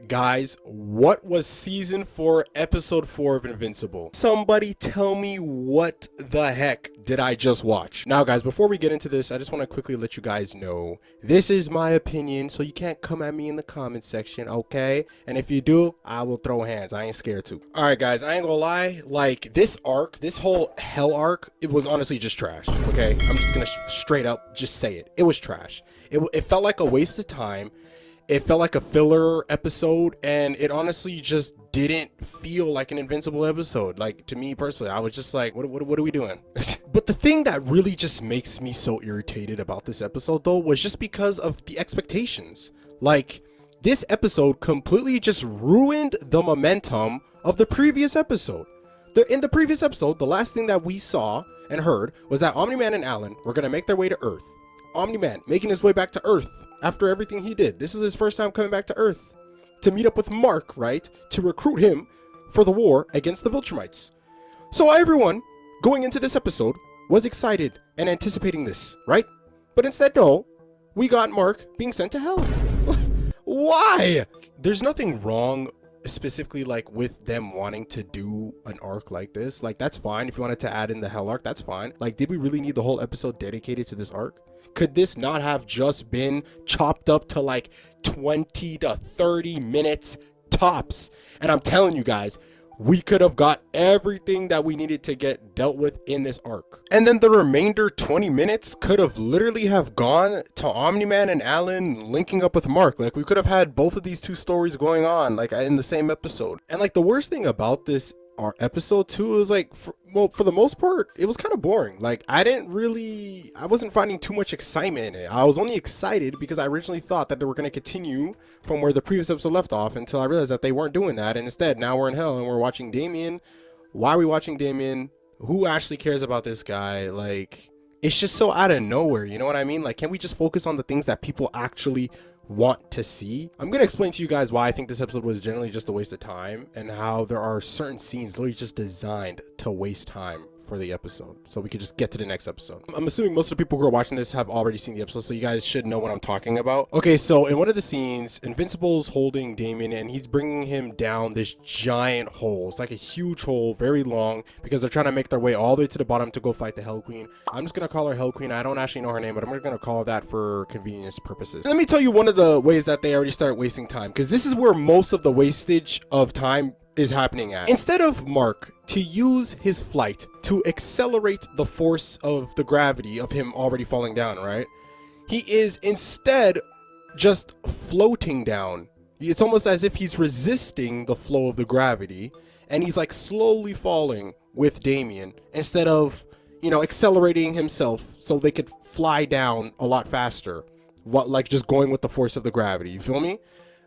Guys, what was season 4, episode 4 of Invincible? Somebody tell me what the heck did I just watch? Now guys, before we get into this, I just want to quickly let you guys know this is my opinion, so you can't come at me in the comment section, okay? And if you do, I will throw hands. I ain't scared to. Alright guys, I ain't gonna lie, like this arc, this whole hell arc, it was honestly just trash, okay? I'm just gonna straight up just say it. It was trash. It felt like a waste of time. It felt like a filler episode, and it honestly just didn't feel like an Invincible episode. Like, to me personally, I was just like, what are we doing? But the thing that really just makes me so irritated about this episode, though, was just because of the expectations. Like, this episode completely just ruined the momentum of the previous episode. In the previous episode, the last thing that we saw and heard was that Omni-Man and Alan were going to make their way to Earth. Omni-Man making his way back to Earth after everything he did. This is his first time coming back to Earth to meet up with Mark, right? To recruit him for the war against the Viltrumites. So everyone going into this episode was excited and anticipating this, right? But instead, no, we got Mark being sent to hell. Why? There's nothing wrong specifically like with them wanting to do an arc like this. Like, that's fine. If you wanted to add in the hell arc, that's fine. Like, did we really need the whole episode dedicated to this arc? Could this not have just been chopped up to like 20 to 30 minutes tops? And I'm telling you guys, we could have got everything that we needed to get dealt with in this arc. And then the remainder 20 minutes could have literally have gone to Omni-Man and Alan linking up with Mark. Like, we could have had both of these two stories going on like in the same episode. And like the worst thing about this our episode 2 is like, for the most part, it was kind of boring. Like, I wasn't finding too much excitement in it. I was only excited because I originally thought that they were going to continue from where the previous episode left off, until I realized that they weren't doing that. And instead, now we're in hell and we're watching Damien. Why are we watching Damien? Who actually cares about this guy? Like, it's just so out of nowhere, you know what I mean? Like, can we just focus on the things that people actually want to see? I'm gonna explain to you guys why I think this episode was generally just a waste of time, and how there are certain scenes literally just designed to waste time for the episode, so we could just get to the next episode. I'm assuming most of the people who are watching this have already seen the episode, so you guys should know what I'm talking about. Okay, so in one of the scenes, Invincible's holding Damien and he's bringing him down this giant hole. It's like a huge hole, very long, because they're trying to make their way all the way to the bottom to go fight the Hell Queen. I'm just gonna call her Hell Queen. I don't actually know her name, but I'm gonna call her that for convenience purposes. Let me tell you one of the ways that they already start wasting time, because this is where most of the wastage of time is happening at. Instead of Mark to use his flight to accelerate the force of the gravity of him already falling down, right? He is instead just floating down. It's almost as if he's resisting the flow of the gravity, and he's like slowly falling with Damien instead of, you know, accelerating himself so they could fly down a lot faster. What, like just going with the force of the gravity, you feel me?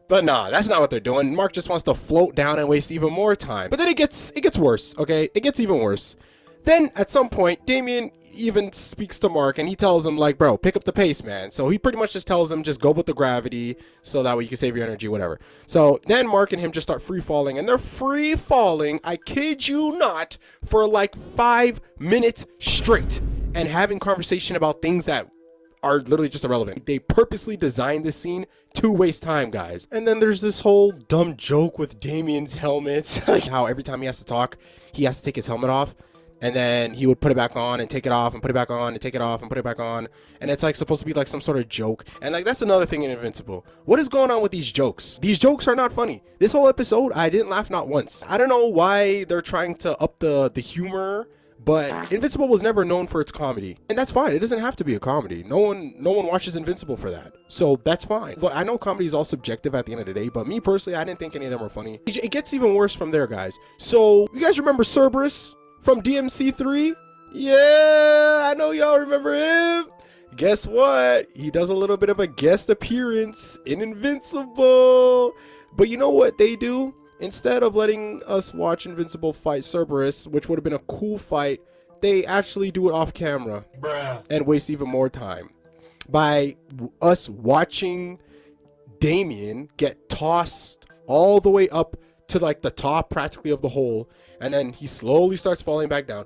But nah, that's not what they're doing. Mark just wants to float down and waste even more time. But then it gets worse, okay? It gets even worse. Then at some point, Damien even speaks to Mark and he tells him like, bro, pick up the pace, man. So he pretty much just tells him, just go with the gravity so that way you can save your energy, whatever. So then Mark and him just start free falling, and they're free falling, I kid you not, for like 5 minutes straight, and having conversation about things that are literally just irrelevant. They purposely designed this scene to waste time, guys. And then there's this whole dumb joke with Damien's helmet. Like how every time he has to talk, he has to take his helmet off, and then he would put it back on and take it off and put it back on and take it off and put it back on. And it's like supposed to be like some sort of joke. And like, that's another thing in Invincible. What is going on with these jokes? These jokes are not funny. This whole episode, I didn't laugh not once. I don't know why they're trying to up the humor, but Invincible was never known for its comedy, and that's fine. It doesn't have to be a comedy. No one watches Invincible for that, so that's fine. But I know comedy is all subjective at the end of the day, but me personally, I didn't think any of them were funny. It gets even worse from there, guys. So you guys remember Cerberus from DMC3? Yeah, I know y'all remember him. Guess what? He does a little bit of a guest appearance in Invincible. But you know what they do? Instead of letting us watch Invincible fight Cerberus, which would have been a cool fight, they actually do it off camera. Bruh. And waste even more time by us watching Damien get tossed all the way up to like the top practically of the hole, and then he slowly starts falling back down.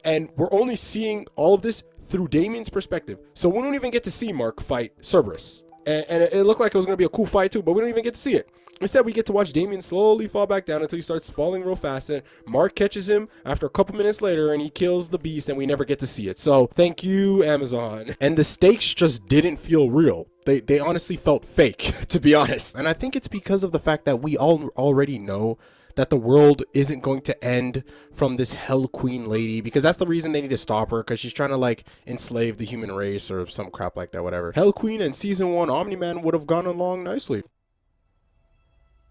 And we're only seeing all of this through Damien's perspective, so we don't even get to see Mark fight Cerberus. And it looked like it was going to be a cool fight too, but we don't even get to see it. Instead, we get to watch Damien slowly fall back down until he starts falling real fast, and Mark catches him after a couple minutes later, and he kills the beast, and we never get to see it. So thank you, Amazon. And the stakes just didn't feel real. They honestly felt fake, to be honest. And I think it's because of the fact that we all already know that the world isn't going to end from this Hell Queen lady, because that's the reason they need to stop her, because she's trying to like enslave the human race or some crap like that, whatever. Hell Queen and season 1 Omni-Man would have gone along nicely.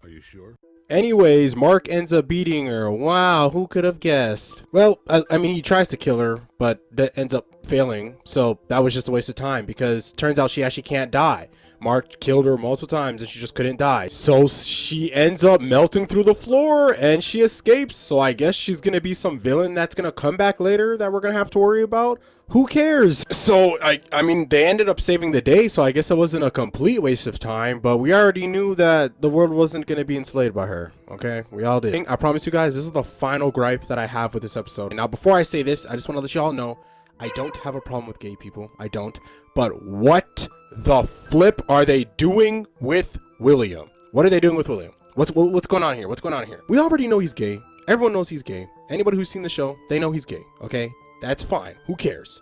Are you sure? Anyways, Mark ends up beating her. Wow, who could have guessed? Well, I mean, he tries to kill her, but that ends up failing. So that was just a waste of time, because turns out she actually can't die. Mark killed her multiple times and she just couldn't die. So she ends up melting through the floor and she escapes. So I guess she's going to be some villain that's going to come back later that we're going to have to worry about. Who cares? So, I mean, they ended up saving the day, so I guess it wasn't a complete waste of time, but we already knew that the world wasn't going to be enslaved by her, okay? We all did. I promise you guys, this is the final gripe that I have with this episode. Now, before I say this, I just want to let you all know, I don't have a problem with gay people. I don't. But what the flip are they doing with William? What are they doing with William? What's going on here? What's going on here? We already know he's gay. Everyone knows he's gay. Anybody who's seen the show, they know he's gay, okay? That's fine. Who cares?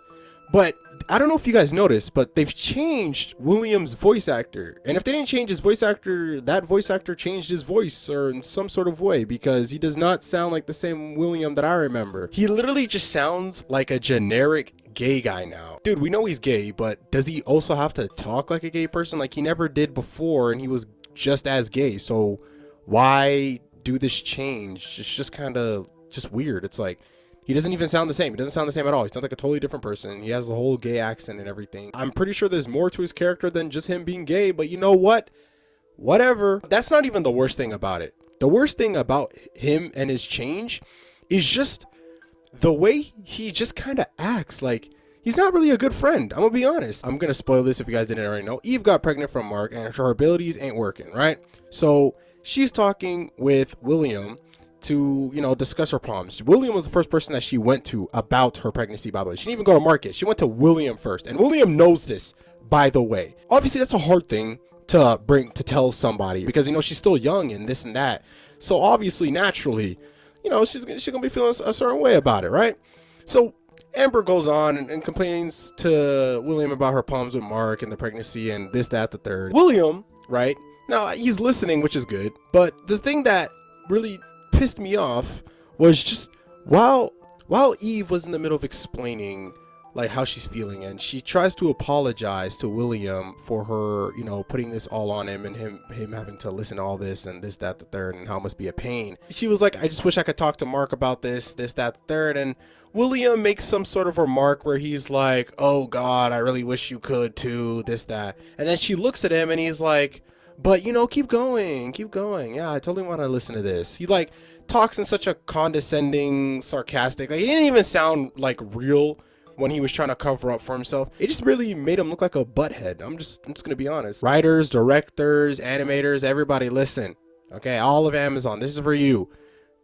But I don't know if you guys noticed, but they've changed William's voice actor. And if they didn't change his voice actor, that voice actor changed his voice or in some sort of way, because he does not sound like the same William that I remember. He literally just sounds like a generic gay guy now. Dude, we know he's gay, but does he also have to talk like a gay person? Like he never did before, and he was just as gay. So why do this change? It's just kind of just weird. It's like, he doesn't even sound the same. He doesn't sound the same at all. He sounds like a totally different person. He has the whole gay accent and everything. I'm pretty sure there's more to his character than just him being gay, but you know what? Whatever. That's not even the worst thing about it. The worst thing about him and his change is just the way he just kind of acts. Like, he's not really a good friend. I'm gonna be honest. I'm gonna spoil this if you guys didn't already know. Eve got pregnant from Mark and her abilities ain't working, right? So she's talking with William to, you know, discuss her problems. William was the first person that she went to about her pregnancy, by the way. She didn't even go to Marcus. She went to William first. And William knows this, by the way. Obviously, that's a hard thing to tell somebody, because, you know, she's still young and this and that. So obviously, naturally, you know, she's gonna be feeling a certain way about it, right? So Amber goes on and complains to William about her problems with Mark and the pregnancy and this, that, the third. William, right? Now, he's listening, which is good. But the thing that really pissed me off was just while Eve was in the middle of explaining like how she's feeling, and she tries to apologize to William for her, you know, putting this all on him and him having to listen to all this and this, that, the third, and how it must be a pain. She was like, I just wish I could talk to Mark about this, that, the third. And William makes some sort of remark where he's like, oh God, I really wish you could too, this, that. And then she looks at him and he's like, but, you know, keep going. Yeah, I totally want to listen to this. He like talks in such a condescending, sarcastic, like he didn't even sound like real when he was trying to cover up for himself. It just really made him look like a butthead. I'm just gonna be honest. Writers, directors, animators, everybody listen. Okay, all of Amazon, this is for you.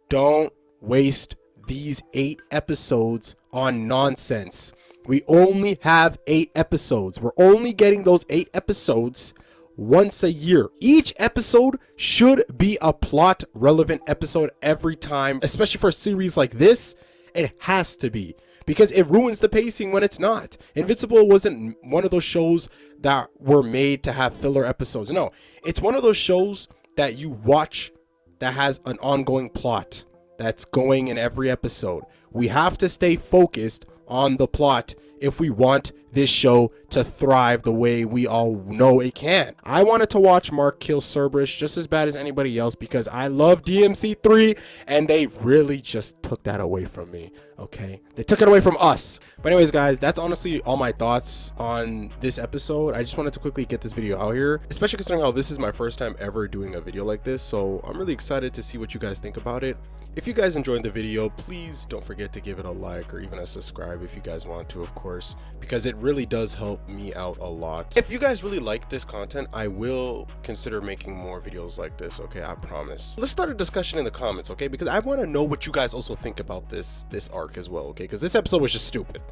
Don't waste these 8 episodes on nonsense. We only have 8 episodes. We're only getting those 8 episodes once a year. Each episode should be a plot relevant episode every time, especially for a series like this. It has to be, because it ruins the pacing when it's not. Invincible wasn't one of those shows that were made to have filler episodes. No, it's one of those shows that you watch that has an ongoing plot that's going in every episode. We have to stay focused on the plot if we want this show to thrive the way we all know it can. I wanted to watch Mark kill Cerberus just as bad as anybody else, because I love DMC3 and they really just took that away from me. Okay, they took it away from us. But anyways, guys, that's honestly all my thoughts on this episode. I just wanted to quickly get this video out here, especially considering how this is my first time ever doing a video like this. So I'm really excited to see what you guys think about it. If you guys enjoyed the video, please don't forget to give it a like or even a subscribe if you guys want to, of course, because it really does help me out a lot. If you guys really like this content, I will consider making more videos like this, okay? I promise. Let's start a discussion in the comments, okay? Because I want to know what you guys also think about this arc as well, okay? Because this episode was just stupid.